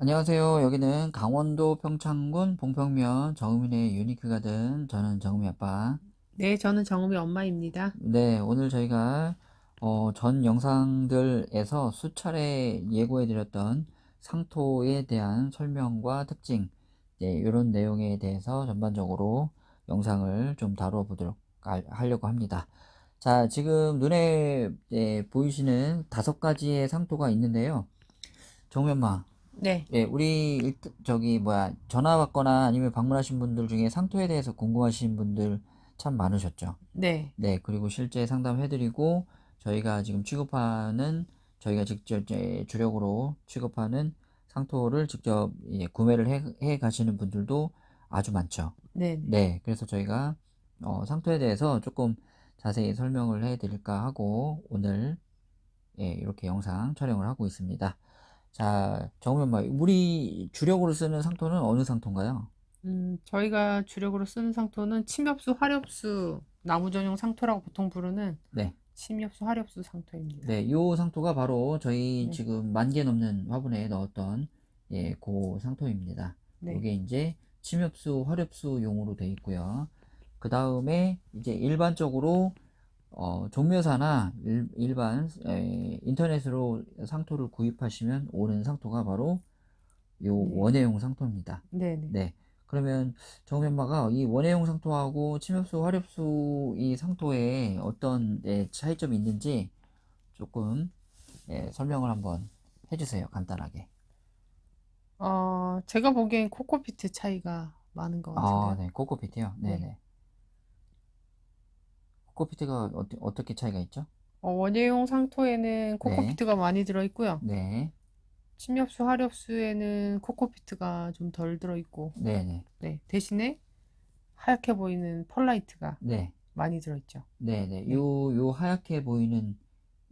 안녕하세요. 여기는 강원도 평창군 봉평면 정우민의 유니크 가든. 저는 정우미 아빠. 네, 저는 정우미 엄마입니다. 네, 오늘 저희가 전 영상들에서 수차례 예고해드렸던 상토에 대한 설명과 특징, 네, 이런 내용에 대해서 전반적으로 영상을 좀 다뤄보도록 하려고 합니다. 자, 지금 눈에 보이시는 5가지의 상토가 있는데요. 정우미 엄마, 네, 예, 우리 저기 뭐야 전화 받거나 아니면 방문하신 분들 중에 상토에 대해서 궁금하신 분들 참 많으셨죠. 네, 네, 그리고 실제 상담해드리고 저희가 지금 취급하는 저희가 직접 이제 주력으로 취급하는 상토를 직접 구매를 해 가시는 분들도 아주 많죠. 네, 네. 네, 그래서 저희가 상토에 대해서 조금 자세히 설명을 해드릴까 하고 오늘 이렇게 영상 촬영을 하고 있습니다. 자, 정면말, 우리 주력으로 쓰는 상토는 어느 상토인가요? 저희가 주력으로 쓰는 상토는 침엽수, 화렵수, 나무 전용 상토라고 보통 부르는 네. 침엽수, 화렵수 상토입니다. 네, 요 상토가 바로 저희 네, 지금 10,000개 넘는 화분에 넣었던 그 상토입니다. 네, 요게 이제 침엽수, 화렵수용으로 되어 있고요. 그 다음에 이제 일반적으로 종묘사나 일반 인터넷으로 상토를 구입하시면 오는 상토가 바로 요 네, 원예용 상토입니다. 네, 네. 네. 그러면 정면마가 이 원예용 상토하고 침엽수, 화렵수 이 상토에 어떤 차이점이 있는지 조금 설명을 한번 해주세요. 간단하게. 제가 보기엔 코코피트 차이가 많은 것 아, 같은데요. 네. 코코피트요. 네. 네네. 코코피트가 어떻게 차이가 있죠? 원예용 상토에는 네. 코코피트가 많이 들어있고요. 네. 침엽수, 화렵수에는 코코피트가 좀 덜 들어있고, 네네. 네. 대신에 하얗게 보이는 펄라이트가 네. 많이 들어있죠. 네네. 네. 요 하얗게 보이는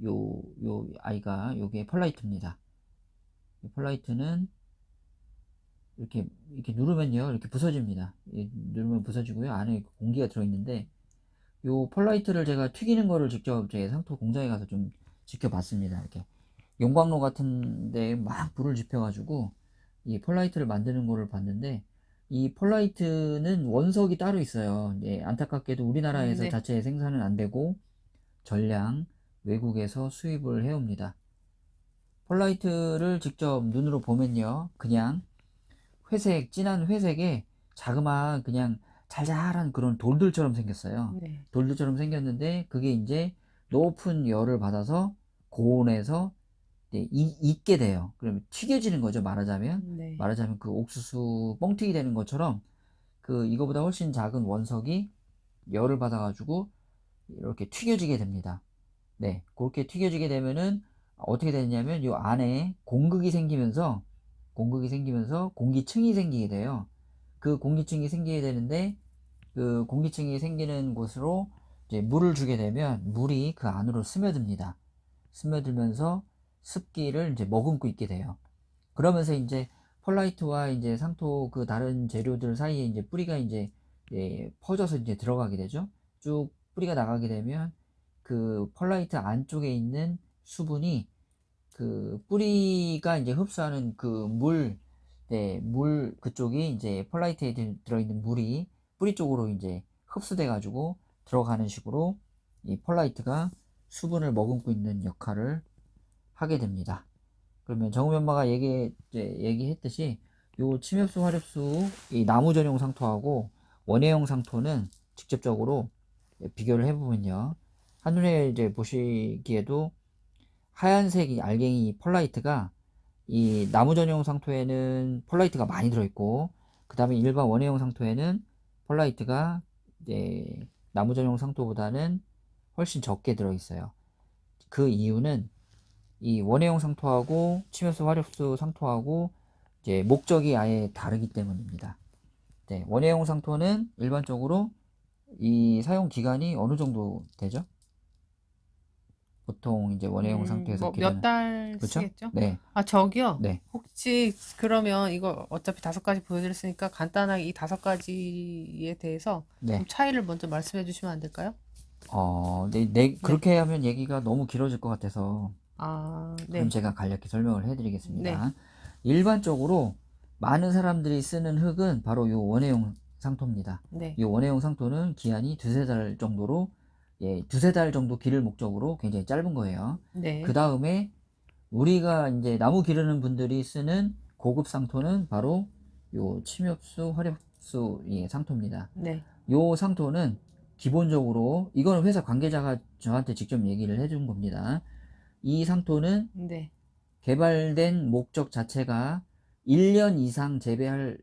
요 아이가 요게 펄라이트입니다. 이 펄라이트는 이렇게 누르면요, 이렇게 부서집니다. 누르면 부서지고요. 안에 공기가 들어있는데, 요 펄라이트를 제가 튀기는 거를 직접 제 상토 공장에 가서 좀 지켜봤습니다. 이렇게 용광로 같은데 막 불을 지펴가지고 이 펄라이트를 만드는 거를 봤는데, 이 펄라이트는 원석이 따로 있어요. 안타깝게도 우리나라에서 네. 자체 생산은 안 되고 전량 외국에서 수입을 해옵니다. 펄라이트를 직접 눈으로 보면요, 그냥 회색, 진한 회색에 자그마한 그냥 잘잘한 그런 돌들처럼 생겼어요. 네. 돌들처럼 생겼는데 그게 이제 높은 열을 받아서 고온에서 익게 돼요. 그러면 튀겨지는 거죠. 말하자면 네. 말하자면 그 옥수수 뻥튀기 되는 것처럼 그 이거보다 훨씬 작은 원석이 열을 받아가지고 이렇게 튀겨지게 됩니다. 네, 그렇게 튀겨지게 되면은 어떻게 되냐면 요 안에 공기생기면서 공기층이 생기게 돼요. 그 공기층이 생기게 되는데 그 공기층이 생기는 곳으로 이제 물을 주게 되면 물이 그 안으로 스며듭니다. 스며들면서 습기를 이제 머금고 있게 돼요. 그러면서 이제 펄라이트와 이제 상토 그 다른 재료들 사이에 이제 뿌리가 이제 퍼져서 이제 들어가게 되죠. 쭉 뿌리가 나가게 되면 그 펄라이트 안쪽에 있는 수분이 그 뿌리가 이제 흡수하는 그 물 그쪽이 이제 펄라이트에 들어있는 물이 뿌리 쪽으로 이제 흡수돼 가지고 들어가는 식으로 이 펄라이트가 수분을 머금고 있는 역할을 하게 됩니다. 그러면 정우 엄마가 얘기했듯이 요 침엽수, 화렵수 이 나무 전용 상토하고 원예용 상토는 직접적으로 비교를 해보면요. 한눈에 이제 보시기에도 하얀색 이 알갱이 펄라이트가 이 나무 전용 상토에는 펄라이트가 많이 들어있고, 그 다음에 일반 원예용 상토에는 펄라이트가 이제 나무 전용 상토보다는 훨씬 적게 들어있어요. 그 이유는 이 원예용 상토하고 침엽수, 화렵수 상토하고 이제 목적이 아예 다르기 때문입니다. 네, 원예용 상토는 일반적으로 이 사용 기간이 어느 정도 되죠? 보통 이제 원예용 상태에서 뭐 몇 기르는, 달 그렇죠? 쓰겠죠? 네, 저기요. 네, 혹시 그러면 이거 어차피 5가지 보여드렸으니까 간단하게 이 5가지에 대해서 좀 네. 차이를 먼저 말씀해 주시면 안 될까요? 그렇게 네. 하면 얘기가 너무 길어질 것 같아서 그럼 네. 제가 간략히 설명을 네. 해드리겠습니다. 일반적으로 많은 사람들이 쓰는 흙은 바로 요 원예용 상토입니다. 네. 이 원예용 상토는 기한이 두세 달 정도로, 두세 달 정도 기를 목적으로 굉장히 짧은 거예요. 네. 그 다음에 우리가 이제 나무 기르는 분들이 쓰는 고급 상토는 바로 요 침엽수, 화렵수 상토입니다. 네. 요 상토는 기본적으로, 이거는 회사 관계자가 저한테 직접 얘기를 해준 겁니다. 이 상토는 네. 개발된 목적 자체가 1년 이상 재배할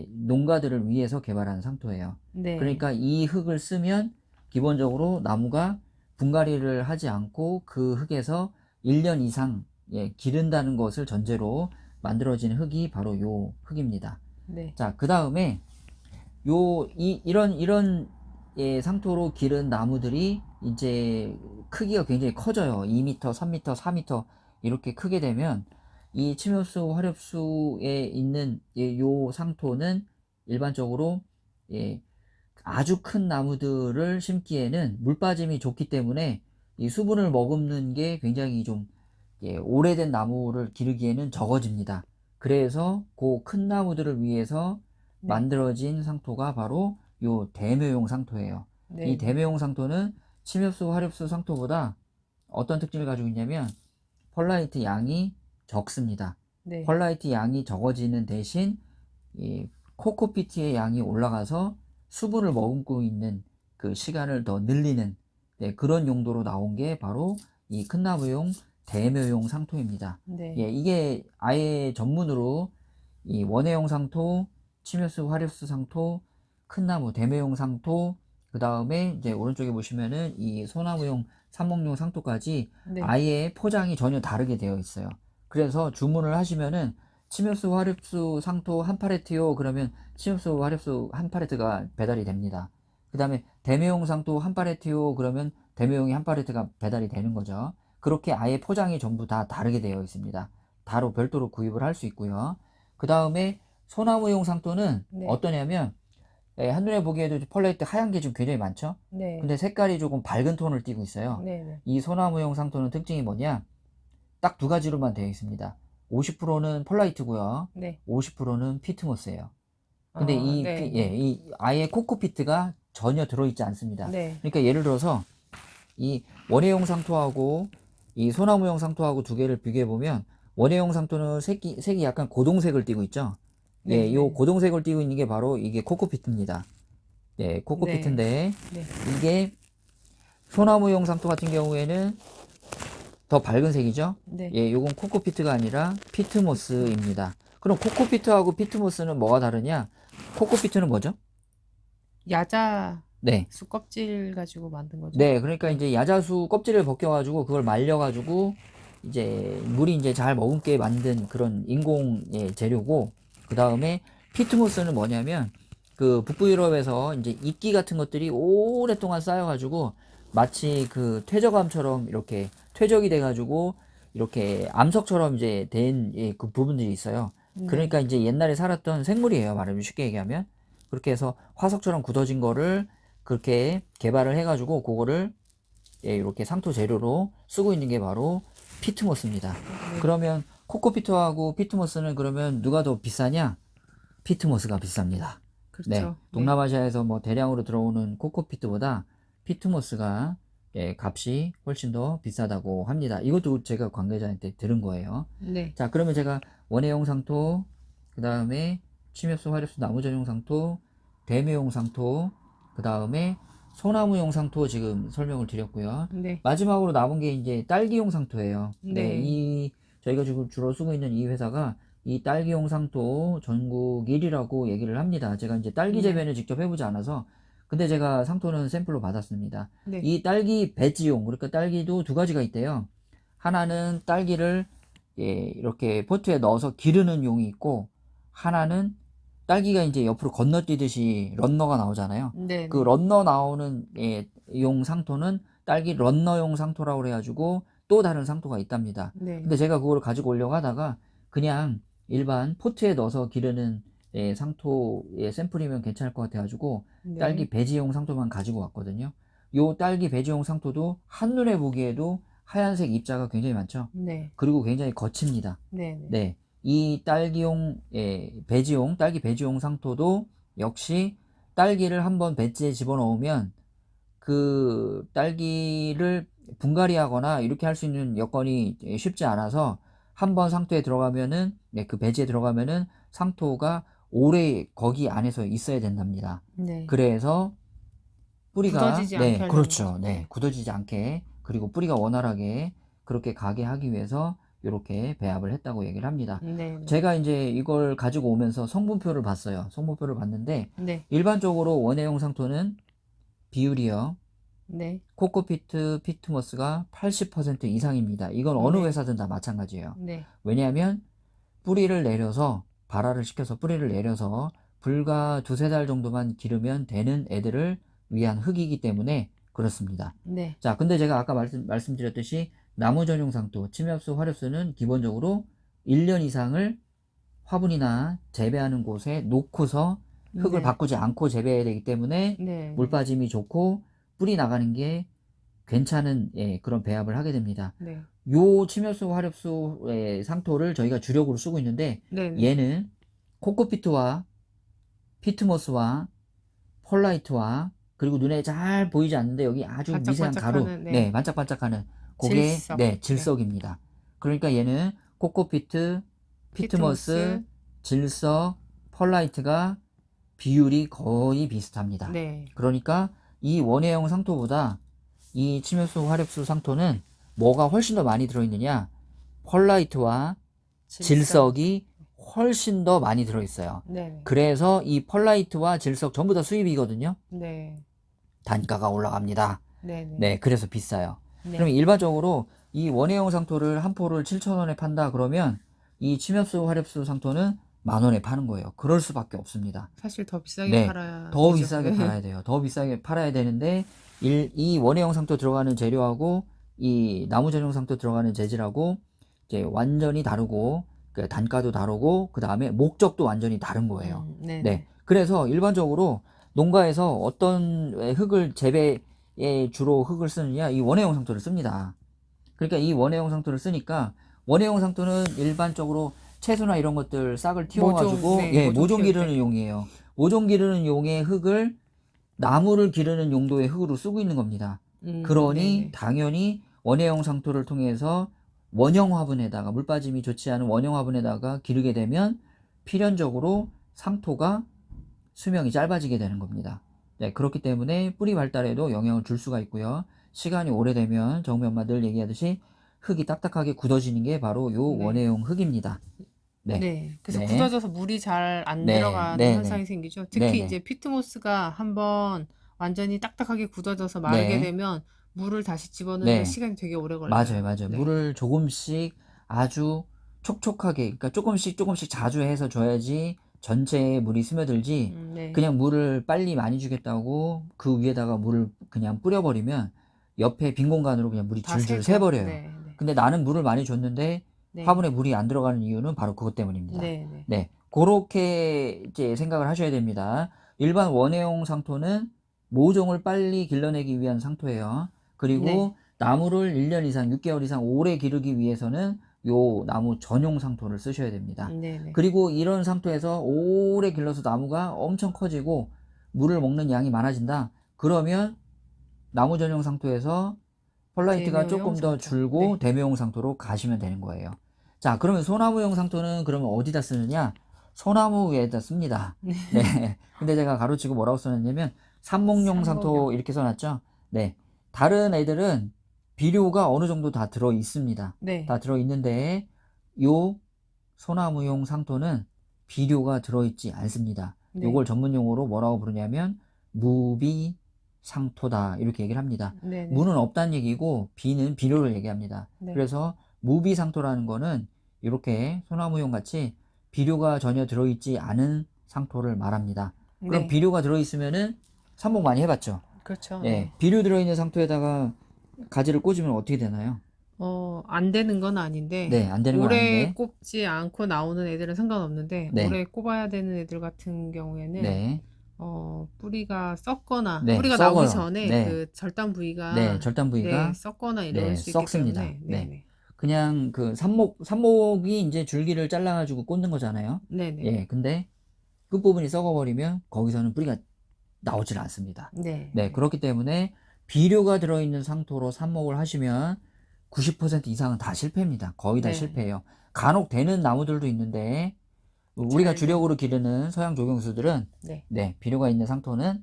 농가들을 위해서 개발한 상토예요. 네. 그러니까 이 흙을 쓰면 기본적으로 나무가 분갈이를 하지 않고 그 흙에서 1년 이상 기른다는 것을 전제로 만들어진 흙이 바로 요 흙입니다. 네. 자, 그 다음에 이런 상토로 기른 나무들이 이제 크기가 굉장히 커져요. 2m, 3m, 4m 이렇게 크게 되면 이 침엽수, 화렵수에 있는 요 상토는 일반적으로 아주 큰 나무들을 심기에는 물 빠짐이 좋기 때문에 이 수분을 머금는 게 굉장히 좀 오래된 나무를 기르기에는 적어집니다. 그래서 그 큰 나무들을 위해서 네. 만들어진 상토가 바로 요 대묘용 상토예요. 네. 이 대묘용 상토는 침엽수, 화렵수 상토보다 어떤 특징을 가지고 있냐면 펄라이트 양이 적습니다. 네. 펄라이트 양이 적어지는 대신 이 코코피트의 양이 올라가서 수분을 머금고 있는 그 시간을 더 늘리는 그런 용도로 나온 게 바로 이 큰 나무용 대묘용 상토입니다. 네. 이게 아예 전문으로 이 원예용 상토, 침엽수, 화렵수 상토, 큰 나무 대묘용 상토, 그 다음에 이제 오른쪽에 보시면은 이 소나무용 삽목용 상토까지 네. 아예 포장이 전혀 다르게 되어 있어요. 그래서 주문을 하시면은 침엽수, 화렵수 상토 한 팔레트요 그러면 침엽수, 화렵수 한 팔레트가 배달이 됩니다. 그 다음에 대묘용 상토 한 팔레트요 그러면 대묘용이 한 팔레트가 배달이 되는 거죠. 그렇게 아예 포장이 전부 다 다르게 되어 있습니다. 따로 별도로 구입을 할 수 있고요. 그 다음에 소나무용 상토는 네. 어떠냐면 한눈에 보기에도 펄레이트 하얀 게 좀 굉장히 많죠. 네. 근데 색깔이 조금 밝은 톤을 띠고 있어요. 네. 이 소나무용 상토는 특징이 뭐냐, 딱 두 가지로만 되어 있습니다. 50%는 펄라이트고요. 네. 50%는 피트모스예요. 근데 네. 이 아예 코코피트가 전혀 들어있지 않습니다. 네. 그러니까 예를 들어서 이 원예용 상토하고 이 소나무용 상토하고 두 개를 비교해 보면 원예용 상토는 색이 약간 고동색을 띠고 있죠. 네. 요 고동색을 띠고 있는 게 바로 이게 코코피트입니다. 코코피트인데 네. 이게 소나무용 상토 같은 경우에는 더 밝은 색이죠. 네. 요건 코코피트가 아니라 피트모스입니다. 그럼 코코피트하고 피트모스는 뭐가 다르냐? 코코피트는 뭐죠? 야자 네. 수 껍질 가지고 만든 거죠. 네, 그러니까 이제 야자수 껍질을 벗겨가지고 그걸 말려가지고 이제 물이 이제 잘 머금게 만든 그런 인공 재료고, 그 다음에 피트모스는 뭐냐면 그 북부 유럽에서 이제 이끼 같은 것들이 오랫동안 쌓여가지고 마치 그 퇴적암처럼 이렇게 퇴적이 돼가지고 이렇게 암석처럼 이제 된 그 부분들이 있어요. 그러니까 이제 옛날에 살았던 생물이에요. 말하면 쉽게 얘기하면. 그렇게 해서 화석처럼 굳어진 거를 그렇게 개발을 해가지고 그거를 이렇게 상토 재료로 쓰고 있는 게 바로 피트모스입니다. 그러면 코코피트하고 피트모스는 그러면 누가 더 비싸냐? 피트모스가 비쌉니다. 그렇죠. 네, 동남아시아에서 뭐 대량으로 들어오는 코코피트보다 피트모스가 값이 훨씬 더 비싸다고 합니다. 이것도 제가 관계자한테 들은 거예요. 네. 자, 그러면 제가 원예용 상토, 그 다음에 침엽수, 화렵수, 나무전용 상토, 대묘용 상토, 그 다음에 소나무용 상토 지금 설명을 드렸고요. 네. 마지막으로 남은 게 이제 딸기용 상토예요. 네. 저희가 지금 주로 쓰고 있는 이 회사가 이 딸기용 상토 전국 1위라고 얘기를 합니다. 제가 이제 딸기 재배는 직접 해보지 않아서, 근데 제가 상토는 샘플로 받았습니다. 네. 이 딸기 배지용, 그러니까 딸기도 두 가지가 있대요. 하나는 딸기를 이렇게 포트에 넣어서 기르는 용이 있고, 하나는 딸기가 이제 옆으로 건너뛰듯이 런너가 나오잖아요. 네. 그 런너 나오는 용 상토는 딸기 런너용 상토라고 그래가지고 또 다른 상토가 있답니다. 네. 근데 제가 그걸 가지고 오려고 하다가 그냥 일반 포트에 넣어서 기르는 상토의 샘플이면 괜찮을 것 같아가지고 네. 딸기 배지용 상토만 가지고 왔거든요. 요 딸기 배지용 상토도 한눈에 보기에도 하얀색 입자가 굉장히 많죠. 네. 그리고 굉장히 거칩니다. 네. 네. 이 배지용, 딸기 배지용 상토도 역시 딸기를 한번 배지에 집어넣으면 그 딸기를 분갈이 하거나 이렇게 할 수 있는 여건이 쉽지 않아서 한번 상토에 들어가면은, 그 배지에 들어가면은 상토가 오래 거기 안에서 있어야 된답니다. 네. 그래서 뿌리가, 굳어지지 않게 하려는 그렇죠. 거죠. 네. 굳어지지 않게, 그리고 뿌리가 원활하게 그렇게 가게 하기 위해서 이렇게 배합을 했다고 얘기를 합니다. 네. 네. 제가 이제 이걸 가지고 오면서 성분표를 봤어요. 성분표를 봤는데, 네. 일반적으로 원예용 상토는 비율이요. 네. 코코피트, 피트모스가 80% 이상입니다. 이건 어느 네. 회사든 다 마찬가지예요. 네. 왜냐하면 뿌리를 내려서, 발화를 시켜서 뿌리를 내려서 불과 두세 달 정도만 기르면 되는 애들을 위한 흙이기 때문에 그렇습니다. 네. 자, 근데 제가 아까 말씀드렸듯이 나무 전용 상토, 침엽수, 화렵수는 기본적으로 1년 이상을 화분이나 재배하는 곳에 놓고서 흙을 네. 바꾸지 않고 재배해야 되기 때문에 네. 물 빠짐이 좋고 뿌리 나가는 게 괜찮은, 그런 배합을 하게 됩니다. 네. 요 침엽수, 화렵수의 상토를 저희가 주력으로 쓰고 있는데, 네. 네. 얘는 코코피트와 피트모스와 펄라이트와, 그리고 눈에 잘 보이지 않는데 여기 아주 미세한 가루, 반짝반짝하는 네. 반짝반짝하는 그게 질석. 네. 질석입니다. 그러니까 얘는 코코피트, 피트모스, 피트모스. 질석, 펄라이트가 비율이 거의 비슷합니다. 네. 그러니까 이 원예형 상토보다 이 침엽수, 화렵수 상토는 뭐가 훨씬 더 많이 들어있느냐? 펄라이트와 질석이 훨씬 더 많이 들어있어요. 네. 그래서 이 펄라이트와 질석 전부 다 수입이거든요. 네. 단가가 올라갑니다. 네. 네, 그래서 비싸요. 네. 그러면 일반적으로 이 원예형 상토를 한 포를 7,000원에 판다 그러면 이 침엽수, 화렵수 상토는 10,000원에 파는 거예요. 그럴 수밖에 없습니다. 사실 더 비싸게 네, 팔아야 더 되죠. 비싸게 네. 팔아야 돼요. 더 비싸게 팔아야 되는데 이 원예형 상토 들어가는 재료하고 이 나무 전용 상토 들어가는 재질하고 이제 완전히 다르고, 그 단가도 다르고, 그 다음에 목적도 완전히 다른 거예요. 네. 네, 그래서 일반적으로 농가에서 어떤 흙을 재배에 주로 흙을 쓰느냐, 이 원예형 상토를 씁니다. 그러니까 이 원예형 상토를 쓰니까, 원예형 상토는 일반적으로 채소나 이런 것들 싹을 틔워가지고 모종 기르는 용이에요. 모종 기르는 용의 흙을 나무를 기르는 용도의 흙으로 쓰고 있는 겁니다. 그러니 네네. 당연히 원예형 상토를 통해서 원형 화분에다가, 물 빠짐이 좋지 않은 원형 화분에다가 기르게 되면 필연적으로 상토가 수명이 짧아지게 되는 겁니다. 네, 그렇기 때문에 뿌리 발달에도 영향을 줄 수가 있고요. 시간이 오래되면 정미 엄마 늘 얘기하듯이 흙이 딱딱하게 굳어지는 게 바로 요 네. 원예형 흙입니다. 네. 네. 그래서 네. 굳어져서 물이 잘 안 네. 들어가는 네. 현상이 네. 생기죠. 네. 특히 네. 이제 피트모스가 한번 완전히 딱딱하게 굳어져서 마르게 네. 되면 물을 다시 집어넣는데 네. 시간이 되게 오래 걸려요. 맞아요. 네. 물을 조금씩 아주 촉촉하게, 그러니까 조금씩 자주 해서 줘야지 전체에 물이 스며들지, 네. 그냥 물을 빨리 많이 주겠다고 그 위에다가 물을 그냥 뿌려버리면 옆에 빈 공간으로 그냥 물이 다 줄줄 새죠. 새버려요. 네. 네. 근데 나는 물을 많이 줬는데 네. 화분에 물이 안 들어가는 이유는 바로 그것 때문입니다. 네. 네. 네, 그렇게 이제 생각을 하셔야 됩니다. 일반 원예용 상토는 모종을 빨리 길러내기 위한 상토예요. 그리고 네. 나무를 1년 이상, 6개월 이상 오래 기르기 위해서는 요 나무 전용 상토를 쓰셔야 됩니다. 네. 네. 그리고 이런 상토에서 오래 길러서 나무가 엄청 커지고 물을 먹는 양이 많아진다. 그러면 나무 전용 상토에서 펄라이트가 조금 더 줄고 대묘용 상토로 가시면 되는 거예요. 자, 그러면 소나무용 상토는 그러면 어디다 쓰느냐? 소나무 위에다 씁니다. 네. 근데 제가 가로치고 뭐라고 써놨냐면 삽목용 상토 이렇게 써놨죠. 네. 다른 애들은 비료가 어느 정도 다 들어 있습니다. 네. 다 들어 있는데 요 소나무용 상토는 비료가 들어 있지 않습니다. 네. 요걸 전문 용어로 뭐라고 부르냐면 무비 상토다, 이렇게 얘기를 합니다. 네. 무는 없다는 얘기고 비는 비료를 얘기합니다. 네. 그래서 무비 상토라는 거는 이렇게 소나무용 같이 비료가 전혀 들어있지 않은 상토를 말합니다. 그럼 네. 비료가 들어있으면은 삽목 많이 해봤죠? 그렇죠. 예, 네. 비료 들어있는 상토에다가 가지를 꽂으면 어떻게 되나요? 안 되는 건 아닌데, 네, 안 되는 건 오래 아닌데. 꼽지 않고 나오는 애들은 상관없는데, 네. 오래 꼽아야 되는 애들 같은 경우에는, 네, 뿌리가 썩거나, 네, 뿌리가 썩어요. 나오기 전에 네. 그 절단 부위가, 네, 절단 부위가 네, 썩거나 이럴 네, 수 있기 썩습니다. 때문에, 네. 네. 그냥 그 삽목이 이제 줄기를 잘라가지고 꽂는 거잖아요. 네네. 예, 근데 끝부분이 썩어버리면 거기서는 뿌리가 나오질 않습니다. 네. 네, 그렇기 때문에 비료가 들어있는 상토로 삽목을 하시면 90% 이상은 다 실패입니다. 거의 다 네. 실패해요. 간혹 되는 나무들도 있는데 우리가 잘 된. 주력으로 기르는 서양 조경수들은 네. 네, 비료가 있는 상토는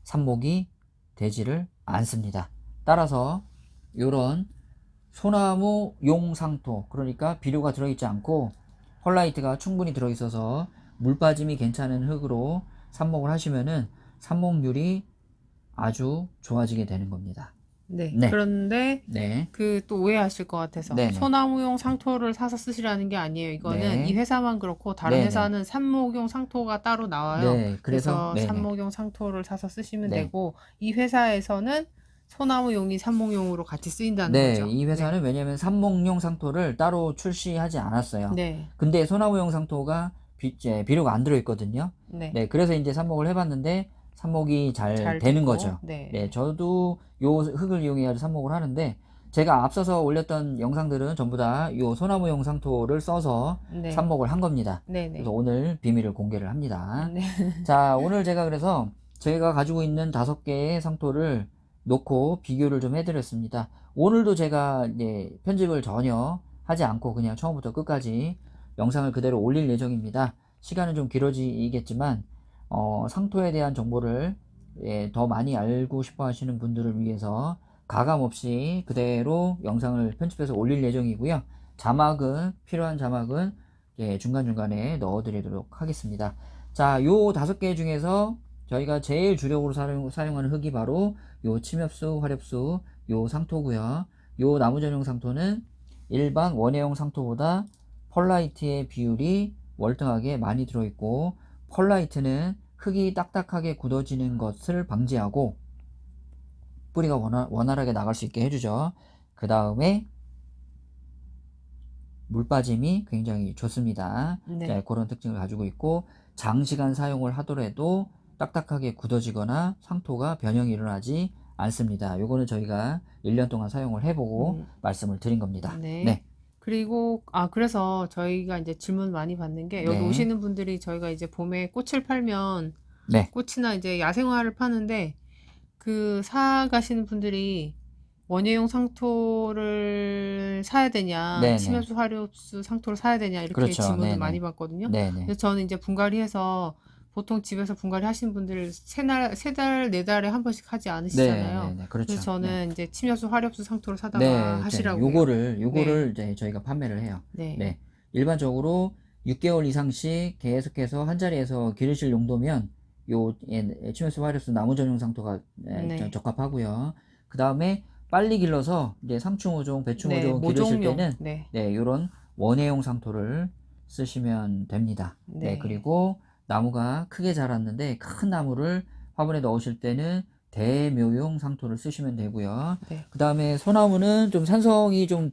삽목이 되지를 않습니다. 따라서 이런 소나무 용상토, 그러니까 비료가 들어있지 않고 펄라이트가 충분히 들어있어서 물 빠짐이 괜찮은 흙으로 삽목을 하시면은 삽목률이 아주 좋아지게 되는 겁니다. 네. 네, 그런데 네, 그 또 오해하실 것 같아서 네, 네, 소나무용 상토를 사서 쓰시라는 게 아니에요. 이거는 이 네, 회사만 그렇고 다른 네, 네, 회사는 삽목용 상토가 따로 나와요. 네, 그래서, 그래서 네, 네, 삽목용 상토를 사서 쓰시면 네. 되고 이 회사에서는 소나무용이 삽목용으로 같이 쓰인다는 네, 거죠. 이 네. 회사는 왜냐면 삽목용 상토를 따로 출시하지 않았어요. 네. 근데 소나무용 상토가 비료가 안 들어있거든요. 네. 네, 그래서 이제 삽목을 해봤는데 삽목이 잘 잘 되는 되고. 거죠. 네, 네. 저도 요 흙을 이용해야 삽목을 하는데 제가 앞서서 올렸던 영상들은 전부 다 요 소나무용 상토를 써서 네. 삽목을 한 겁니다. 그래서 네네. 오늘 비밀을 공개를 합니다. 네. 자, 오늘 제가 그래서 제가 가지고 있는 5개의 상토를 놓고 비교를 좀 해드렸습니다. 오늘도 제가 이제 편집을 전혀 하지 않고 그냥 처음부터 끝까지 영상을 그대로 올릴 예정입니다. 시간은 좀 길어지겠지만 상토에 대한 정보를 더 많이 알고 싶어 하시는 분들을 위해서 가감 없이 그대로 영상을 편집해서 올릴 예정이고요. 필요한 자막은 중간중간에 넣어드리도록 하겠습니다. 자, 요 5개 중에서 저희가 제일 주력으로 사용하는 흙이 바로 요 침엽수, 화렵수, 요 상토고요. 요 나무 전용 상토는 일반 원예용 상토보다 펄라이트의 비율이 월등하게 많이 들어있고, 펄라이트는 흙이 딱딱하게 굳어지는 것을 방지하고 뿌리가 원활하게 나갈 수 있게 해주죠. 그 다음에 물 빠짐이 굉장히 좋습니다. 네. 자, 그런 특징을 가지고 있고 장시간 사용을 하더라도 딱딱하게 굳어지거나 상토가 변형이 일어나지 않습니다. 요거는 저희가 1년 동안 사용을 해보고 말씀을 드린 겁니다. 네. 네, 그리고 그래서 저희가 이제 질문 많이 받는 게 여기 네, 오시는 분들이 저희가 이제 봄에 꽃을 팔면 네, 꽃이나 이제 야생화를 파는데 그 사 가시는 분들이 원예용 상토를 사야 되냐, 네, 네. 침엽수, 화렵수 상토를 사야 되냐 이렇게 그렇죠. 질문을 네, 많이 네, 받거든요. 네, 네, 그래서 저는 이제 분갈이해서 보통 집에서 분갈이 하시는 분들 세 달, 네 달에 한 번씩 하지 네, 않으시잖아요. 네, 네, 그래서 그렇죠. 네. 저는 이제 침엽수, 화렵수 상토를 사다가 네, 이제 하시라고 해요. 요거를 네, 이제 저희가 판매를 해요. 네, 네, 일반적으로 6개월 이상씩 계속해서 한 자리에서 기르실 용도면 요 HMS 화이러스 나무 전용 상토가 네, 적합하고요. 그 다음에 빨리 길러서 이제 상충 5종, 배충 네, 5종 기르실 모종용, 때는 네, 네, 요런 원예용 상토를 쓰시면 됩니다. 네, 네, 그리고 나무가 크게 자랐는데 큰 나무를 화분에 넣으실 때는 대묘용 상토를 쓰시면 되고요. 네, 그 다음에 소나무는 좀 산성이 좀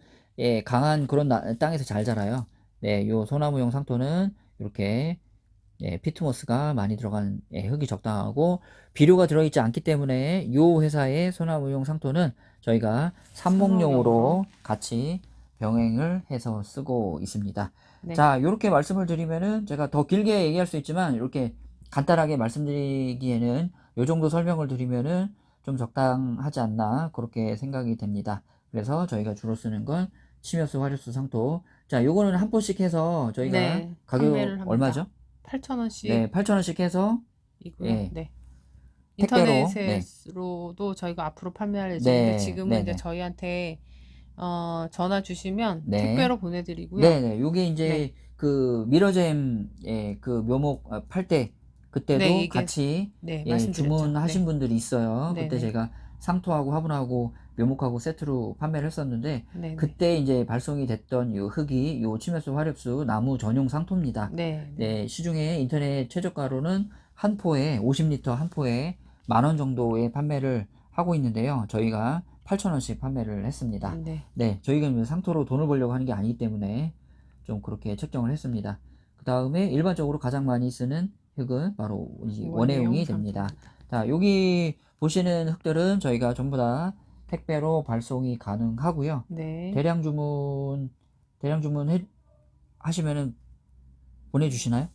강한 그런 땅에서 잘 자라요. 네, 요 소나무용 상토는 이렇게 피트모스가 많이 들어간 흙이 적당하고 비료가 들어있지 않기 때문에 요 회사의 소나무용 상토는 저희가 삽목용으로, 삽목용으로 같이 병행을 해서 쓰고 있습니다. 네, 자, 이렇게 말씀을 드리면은 제가 더 길게 얘기할 수 있지만 이렇게 간단하게 말씀드리기에는 요 정도 설명을 드리면은 좀 적당하지 않나 그렇게 생각이 됩니다. 그래서 저희가 주로 쓰는 건 침엽수, 화렵수 상토. 자, 요거는 한 포씩 해서 저희가 네, 가격 판매를 합니다. 얼마죠? 8,000원씩 네, 8,000원씩 해서 이고요. 예, 네. 택배로 네, 인터넷으로도 저희가 앞으로 판매할 예정인데 네, 지금은 네, 이제 네, 저희한테 전화 주시면 네, 택배로 보내드리고요. 네, 네. 요게 네, 이제 그 미러잼 그 묘목 팔 때 네, 그때도 이게 같이 네, 말씀드렸죠. 주문하신 네, 분들이 있어요. 네, 그때 네, 제가 상토하고 화분하고 묘목하고 세트로 판매를 했었는데 네, 네, 그때 이제 발송이 됐던 요 흙이 요 침엽수 화렵수 나무 전용 상토입니다. 네, 네, 네, 시중에 인터넷 최저가로는 한 포에 50리터 한 포에 10,000원 정도의 판매를 하고 있는데요. 저희가 8,000원씩 판매를 했습니다. 네, 네, 저희가 상토로 돈을 벌려고 하는 게 아니기 때문에 좀 그렇게 책정을 했습니다. 그 다음에 일반적으로 가장 많이 쓰는 흙은 바로 이 원예용 원예용이 됩니다. 상토입니다. 자, 여기 보시는 흙들은 저희가 전부 다 택배로 발송이 가능하고요. 네. 대량 주문 하시면은 보내주시나요?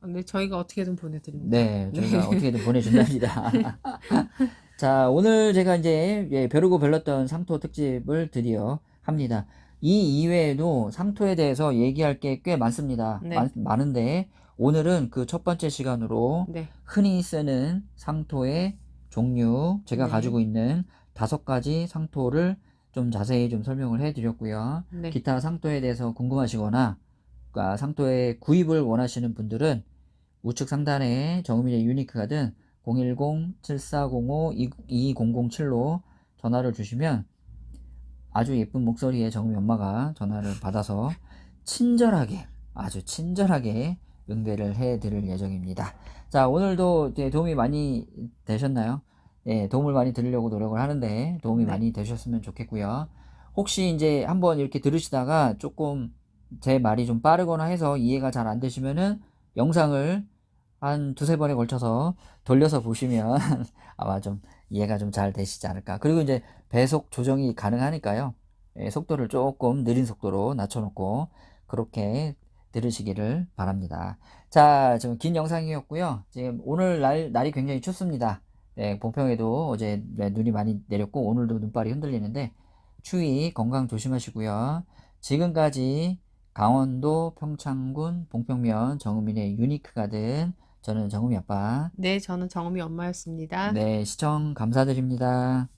네, 저희가 어떻게든 보내드립니다. 네, 네. 저희가 어떻게든 보내준답니다. 자, 오늘 제가 이제 벼르고 별렀던 상토 특집을 드디어 합니다. 이 이외에도 상토에 대해서 얘기할 게 꽤 많습니다. 네. 많은데 오늘은 그 첫 번째 시간으로 네. 흔히 쓰는 상토의 종류, 제가 네. 가지고 있는 5가지 상토를 좀 자세히 좀 설명을 해드렸고요. 네. 기타 상토에 대해서 궁금하시거나 상토의 구입을 원하시는 분들은 우측 상단에 정음일의 유니크가든 010-7405-2007로 전화를 주시면 아주 예쁜 목소리의 정음이 엄마가 전화를 받아서 친절하게, 아주 친절하게 응대를 해드릴 예정입니다. 자, 오늘도 도움이 많이 되셨나요? 예, 도움을 많이 드리려고 노력을 하는데 도움이 네. 많이 되셨으면 좋겠고요. 혹시 이제 한번 이렇게 들으시다가 조금 제 말이 좀 빠르거나 해서 이해가 잘 안 되시면은 영상을 한 두세 번에 걸쳐서 돌려서 보시면 아마 좀 이해가 좀 잘 되시지 않을까. 그리고 이제 배속 조정이 가능하니까요. 예, 속도를 조금 느린 속도로 낮춰놓고 그렇게 들으시기를 바랍니다. 자, 지금 긴 영상이었고요. 지금 오늘 날이 굉장히 춥습니다. 네, 봉평에도 어제 눈이 많이 내렸고 오늘도 눈발이 흔들리는데 추위 건강 조심하시고요. 지금까지 강원도 평창군 봉평면 정음인의 유니크가든 저는 정음이 아빠. 네, 저는 정음이 엄마였습니다. 네, 시청 감사드립니다.